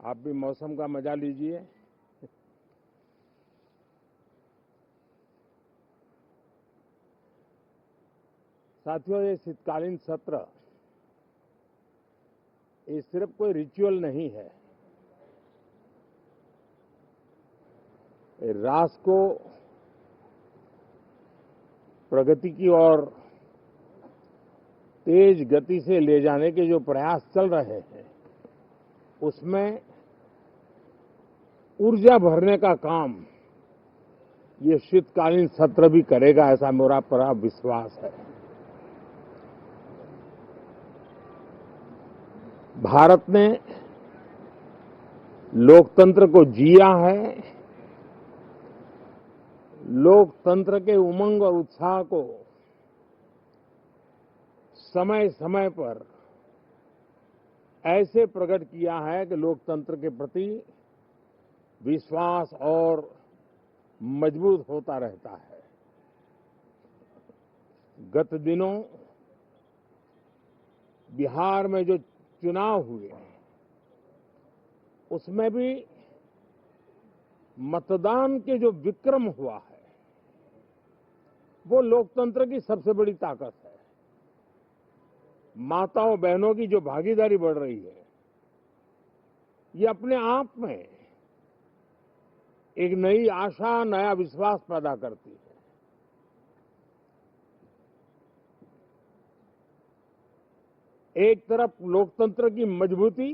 आप भी मौसम का मजा लीजिए। साथियों, ये शीतकालीन सत्र ये सिर्फ कोई रिचुअल नहीं है। राष्ट्र को प्रगति की ओर तेज गति से ले जाने के जो प्रयास चल रहे हैं, उसमें ऊर्जा भरने का काम ये शीतकालीन सत्र भी करेगा, ऐसा मेरा पूरा विश्वास है। भारत ने लोकतंत्र को जिया है, लोकतंत्र के उमंग और उत्साह को समय समय पर ऐसे प्रकट किया है कि लोकतंत्र के प्रति विश्वास और मजबूत होता रहता है। गत दिनों बिहार में जो चुनाव हुए, उसमें भी मतदान के जो विक्रम हुआ है, वो लोकतंत्र की सबसे बड़ी ताकत है। माताओं बहनों की जो भागीदारी बढ़ रही है, ये अपने आप में एक नई आशा, नया विश्वास पैदा करती है। एक तरफ लोकतंत्र की मजबूती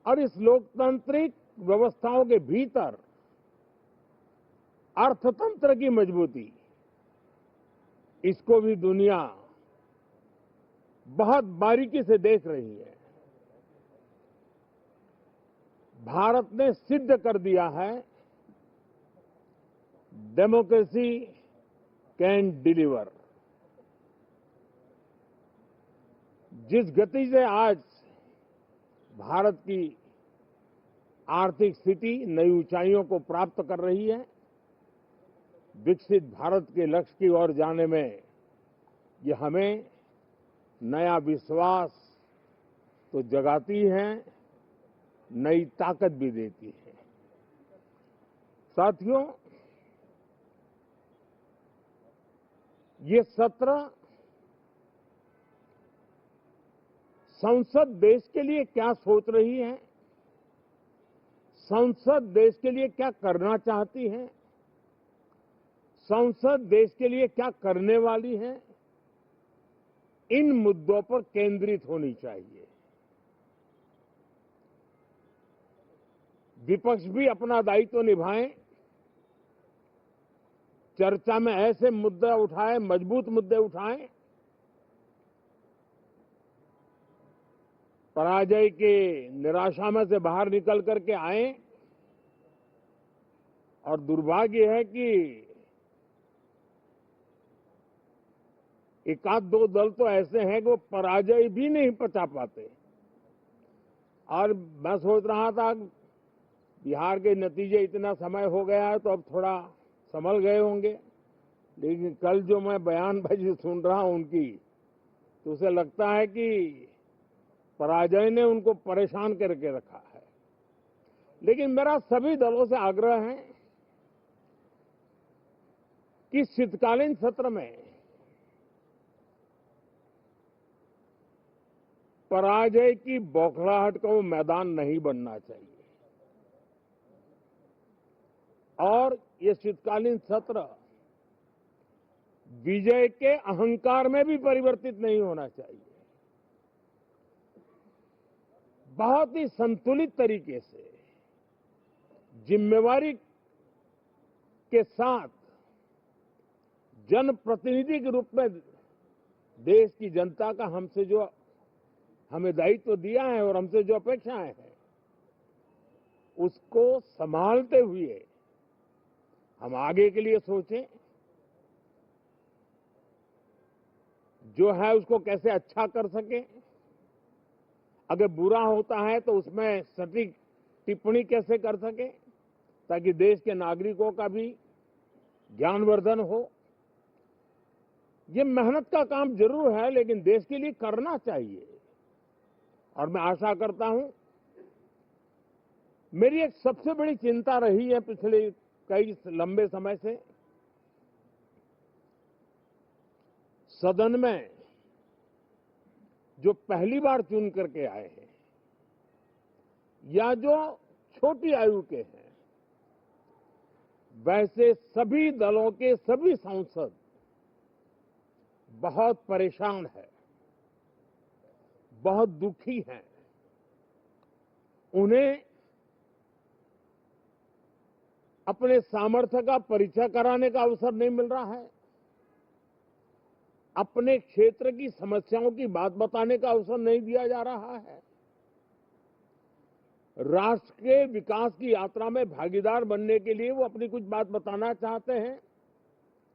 और इस लोकतांत्रिक व्यवस्थाओं के भीतर अर्थतंत्र की मजबूती, इसको भी दुनिया बहुत बारीकी से देख रही है। भारत ने सिद्ध कर दिया है, डेमोक्रेसी कैन डिलीवर। जिस गति से आज भारत की आर्थिक स्थिति नई ऊंचाइयों को प्राप्त कर रही है, विकसित भारत के लक्ष्य की ओर जाने में ये हमें नया विश्वास तो जगाती है, नई ताकत भी देती है। साथियों, ये सत्र संसद देश के लिए क्या सोच रही है, संसद देश के लिए क्या करना चाहती है, संसद देश के लिए क्या करने वाली है, इन मुद्दों पर केंद्रित होनी चाहिए। विपक्ष भी अपना दायित्व निभाएं, चर्चा में ऐसे मुद्दे उठाएं, मजबूत मुद्दे उठाएं, पराजय के निराशा में से बाहर निकल करके आए। और दुर्भाग्य है कि एक आध दो दल तो ऐसे हैं कि वो पराजय भी नहीं पचा पाते। और मैं सोच रहा था बिहार के नतीजे इतना समय हो गया है तो अब थोड़ा संभल गए होंगे, लेकिन कल जो मैं बयानबाजी सुन रहा हूं उनकी, तो उसे लगता है कि पराजय ने उनको परेशान करके रखा है। लेकिन मेरा सभी दलों से आग्रह है कि शीतकालीन सत्र में पराजय की बौखलाहट का वो मैदान नहीं बनना चाहिए। और ये शीतकालीन सत्र विजय के अहंकार में भी परिवर्तित नहीं होना चाहिए। बहुत ही संतुलित तरीके से, जिम्मेवारी के साथ, जनप्रतिनिधि के रूप में देश की जनता का हमसे जो हमें दायित्व दिया है और हमसे जो अपेक्षाएं हैं, उसको संभालते हुए हम आगे के लिए सोचें। जो है उसको कैसे अच्छा कर सके, अगर बुरा होता है तो उसमें सटीक टिप्पणी कैसे कर सके, ताकि देश के नागरिकों का भी ज्ञानवर्धन हो। ये मेहनत का काम जरूर है, लेकिन देश के लिए करना चाहिए। और मैं आशा करता हूं मेरी एक सबसे बड़ी चिंता रही है पिछले कई लंबे समय से, सदन में जो पहली बार चुन करके आए हैं या जो छोटी आयु के हैं, वैसे सभी दलों के सभी सांसद बहुत परेशान हैं, बहुत दुखी हैं। उन्हें अपने सामर्थ्य का परिचय कराने का अवसर नहीं मिल रहा है, अपने क्षेत्र की समस्याओं की बात बताने का अवसर नहीं दिया जा रहा है, राष्ट्र के विकास की यात्रा में भागीदार बनने के लिए वो अपनी कुछ बात बताना चाहते हैं,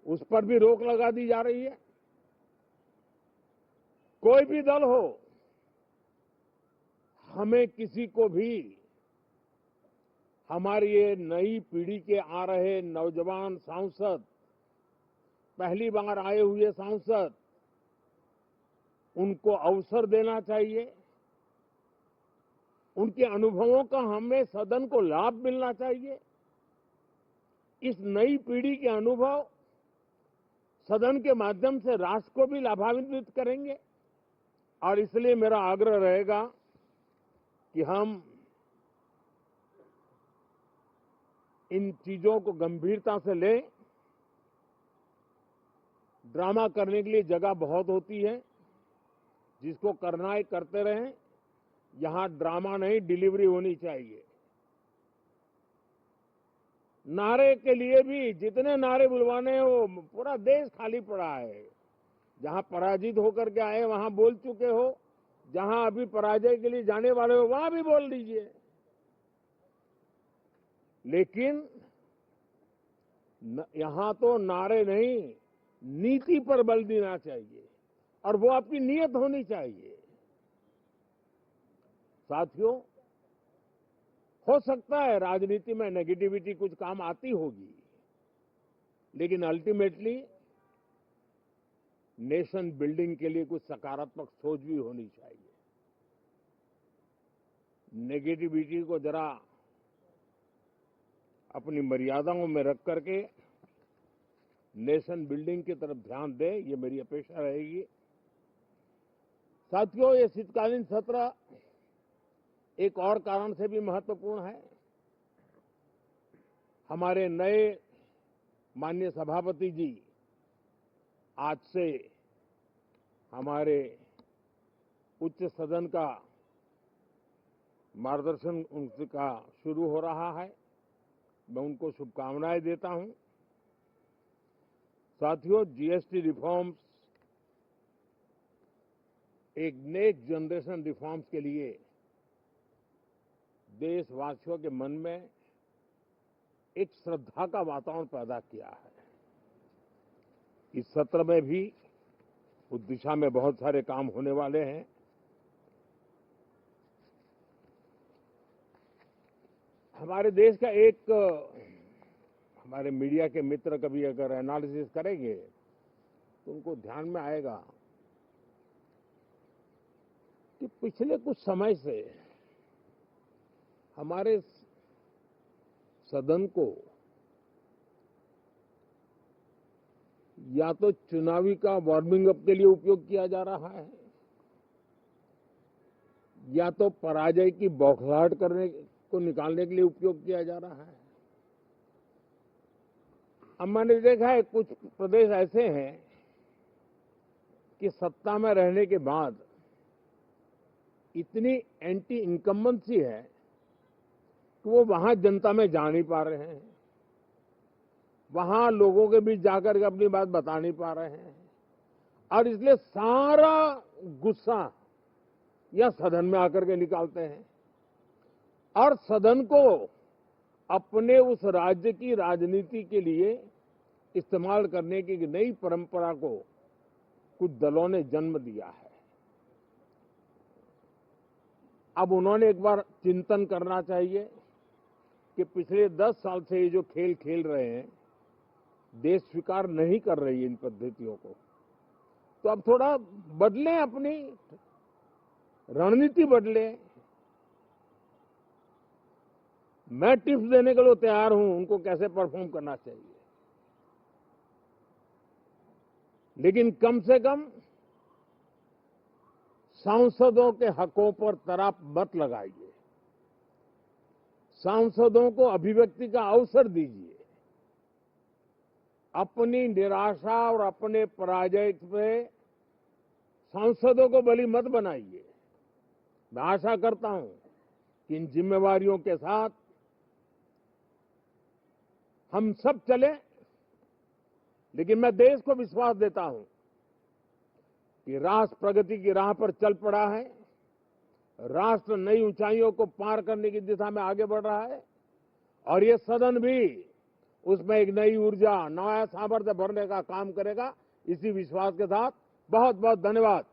उस पर भी रोक लगा दी जा रही है। कोई भी दल हो, हमें किसी को भी हमारी ये नई पीढ़ी के आ रहे नौजवान सांसद, पहली बार आए हुए सांसद, उनको अवसर देना चाहिए। उनके अनुभवों का हमें सदन को लाभ मिलना चाहिए। इस नई पीढ़ी के अनुभव सदन के माध्यम से राष्ट्र को भी लाभान्वित करेंगे और इसलिए मेरा आग्रह रहेगा कि हम इन चीजों को गंभीरता से लें। ड्रामा करने के लिए जगह बहुत होती है, जिसको करना है करते रहें। यहां ड्रामा नहीं, डिलीवरी होनी चाहिए। नारे के लिए भी जितने नारे बुलवाने हैं, वो पूरा देश खाली पड़ा है। जहां पराजित होकर के आए वहां बोल चुके हो, जहां अभी पराजय के लिए जाने वाले हो वहां भी बोल दीजिए, लेकिन यहां तो नारे नहीं, नीति पर बल देना चाहिए और वो आपकी नीयत होनी चाहिए। साथियों, हो सकता है राजनीति में नेगेटिविटी कुछ काम आती होगी, लेकिन अल्टीमेटली नेशन बिल्डिंग के लिए कुछ सकारात्मक सोच भी होनी चाहिए। नेगेटिविटी को जरा अपनी मर्यादाओं में रख करके नेशन बिल्डिंग की तरफ ध्यान दें, ये मेरी अपेक्षा रहेगी। साथियों, ये शीतकालीन सत्र एक और कारण से भी महत्वपूर्ण है। हमारे नए माननीय सभापति जी आज से हमारे उच्च सदन का मार्गदर्शन उनका शुरू हो रहा है। मैं उनको शुभकामनाएं देता हूं। साथियों, जीएसटी रिफॉर्म्स एक नेक्स्ट जनरेशन रिफॉर्म्स के लिए देशवासियों के मन में एक श्रद्धा का वातावरण पैदा किया है। इस सत्र में भी उस दिशा में बहुत सारे काम होने वाले हैं। हमारे देश का एक हमारे मीडिया के मित्र कभी अगर एनालिसिस करेंगे तो उनको ध्यान में आएगा कि पिछले कुछ समय से हमारे सदन को या तो चुनावी का वार्मिंग अप के लिए उपयोग किया जा रहा है, या तो पराजय की बौखलाहट करने को निकालने के लिए उपयोग किया जा रहा है। अब मैंने देखा है कुछ प्रदेश ऐसे हैं कि सत्ता में रहने के बाद इतनी एंटी इनकम्बेंसी है कि वो वहां जनता में जा नहीं पा रहे हैं, वहां लोगों के बीच जाकर के अपनी बात बता नहीं पा रहे हैं, और इसलिए सारा गुस्सा या सदन में आकर के निकालते हैं और सदन को अपने उस राज्य की राजनीति के लिए इस्तेमाल करने की नई परंपरा को कुछ दलों ने जन्म दिया है। अब उन्होंने एक बार चिंतन करना चाहिए कि पिछले 10 साल से ये जो खेल खेल रहे हैं, देश स्वीकार नहीं कर रही है इन पद्धतियों को, तो अब थोड़ा बदलें, अपनी रणनीति बदलें। मैं टिप्स देने के लिए तैयार हूं उनको कैसे परफॉर्म करना चाहिए, लेकिन कम से कम सांसदों के हकों पर तराप मत लगाइए, सांसदों को अभिव्यक्ति का अवसर दीजिए, अपनी निराशा और अपने पराजय पे सांसदों को बलि मत बनाइए। मैं आशा करता हूं कि इन जिम्मेवारियों के साथ हम सब चलें, लेकिन मैं देश को विश्वास देता हूं कि राष्ट्र प्रगति की राह पर चल पड़ा है, राष्ट्र नई ऊंचाइयों को पार करने की दिशा में आगे बढ़ रहा है और ये सदन भी उसमें एक नई ऊर्जा, नया सामर्थ्य भरने का काम करेगा। इसी विश्वास के साथ बहुत बहुत धन्यवाद।